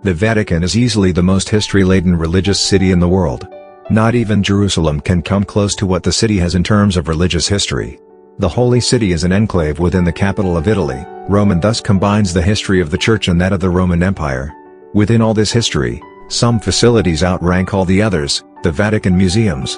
The Vatican is easily the most history-laden religious city in the world. Not even Jerusalem can come close to what the city has in terms of religious history. The Holy City is an enclave within the capital of Italy, Rome, and thus combines the history of the Church and that of the Roman Empire. Within all this history, some facilities outrank all the others: the Vatican Museums.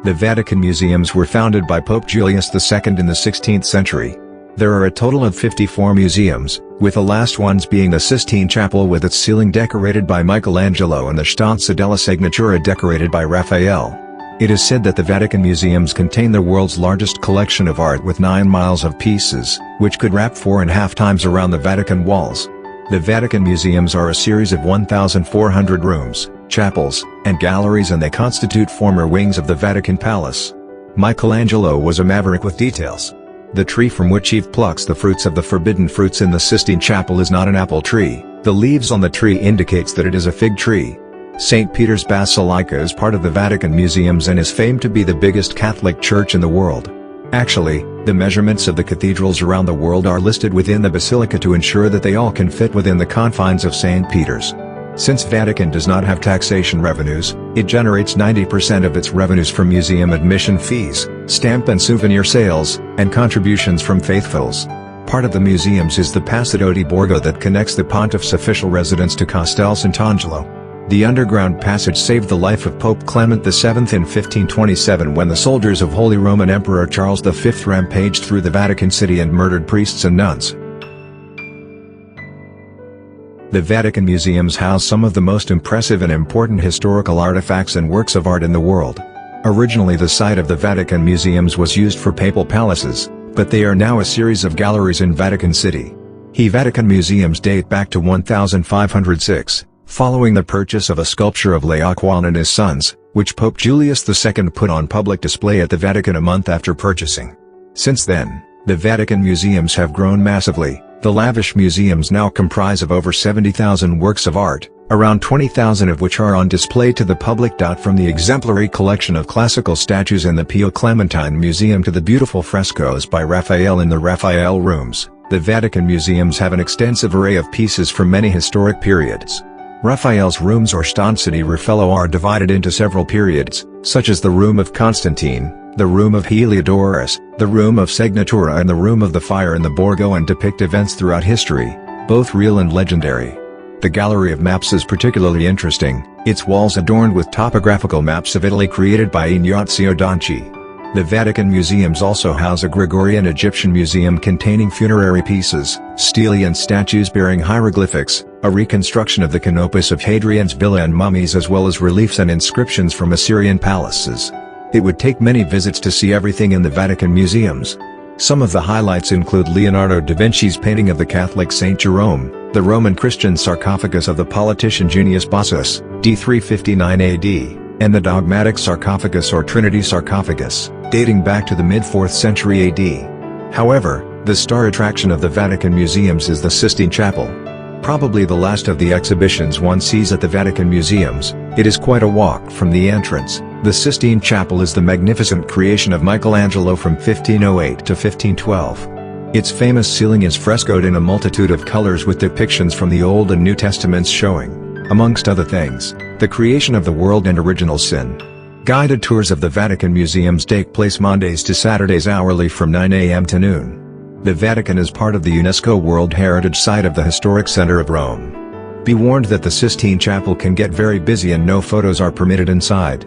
The Vatican Museums were founded by Pope Julius II in the 16th century. There are a total of 54 museums, with the last ones being the Sistine Chapel with its ceiling decorated by Michelangelo and the Stanza della Signatura decorated by Raphael. It is said that the Vatican Museums contain the world's largest collection of art with 9 miles of pieces, which could wrap 4.5 times around the Vatican walls. The Vatican Museums are a series of 1,400 rooms, chapels, and galleries, and they constitute former wings of the Vatican Palace. Michelangelo was a maverick with details. The tree from which Eve plucks the fruits of the forbidden fruits in the Sistine Chapel is not an apple tree. The leaves on the tree indicates that it is a fig tree. St. Peter's Basilica is part of the Vatican Museums and is famed to be the biggest Catholic church in the world. Actually, the measurements of the cathedrals around the world are listed within the basilica to ensure that they all can fit within the confines of St. Peter's. Since Vatican does not have taxation revenues, it generates 90% of its revenues from museum admission fees, stamp and souvenir sales, and contributions from faithfuls. Part of the museums is the Passaggio di Borgo that connects the Pontiff's official residence to Castel Sant'Angelo. The underground passage saved the life of Pope Clement VII in 1527 when the soldiers of Holy Roman Emperor Charles V rampaged through the Vatican City and murdered priests and nuns. The Vatican Museums house some of the most impressive and important historical artifacts and works of art in the world. Originally the site of the Vatican Museums was used for papal palaces, but they are now a series of galleries in Vatican City. The Vatican Museums date back to 1506, following the purchase of a sculpture of Laocoon and his sons, which Pope Julius II put on public display at the Vatican a month after purchasing. Since then, the Vatican Museums have grown massively. The Lavish museums now comprise of over 70,000 works of art, around 20,000 of which are on display to the public. From the exemplary collection of classical statues in the Pio Clementine Museum to the beautiful frescoes by Raphael in the Raphael Rooms, the Vatican Museums have an extensive array of pieces from many historic periods. Raphael's rooms or stanze di Raffaello are divided into several periods, such as the Room of Constantine, the Room of Heliodorus, the Room of Signatura, and the Room of the Fire in the Borgo, and depict events throughout history, both real and legendary. The Gallery of Maps is particularly interesting, its walls adorned with topographical maps of Italy created by Ignazio Danci. The Vatican Museums also house a Gregorian Egyptian museum containing funerary pieces, stelae and statues bearing hieroglyphics, a reconstruction of the canopus of Hadrian's villa and mummies, as well as reliefs and inscriptions from Assyrian palaces. It would take many visits to see everything in the Vatican Museums. Some of the highlights include Leonardo da Vinci's painting of the Catholic Saint Jerome, the Roman Christian sarcophagus of the politician Junius Bassus, d. 359 AD, and the dogmatic sarcophagus or Trinity sarcophagus, dating back to the mid-4th century AD. However, the star attraction of the Vatican Museums is the Sistine Chapel. Probably the last of the exhibitions one sees at the Vatican Museums, it is quite a walk from the entrance. The Sistine Chapel is the magnificent creation of Michelangelo from 1508 to 1512. Its famous ceiling is frescoed in a multitude of colors with depictions from the Old and New Testaments showing, amongst other things, the creation of the world and original sin. Guided tours of the Vatican Museums take place Mondays to Saturdays hourly from 9 a.m. to noon. The Vatican is part of the UNESCO World Heritage Site of the Historic Center of Rome. Be warned that the Sistine Chapel can get very busy and no photos are permitted inside.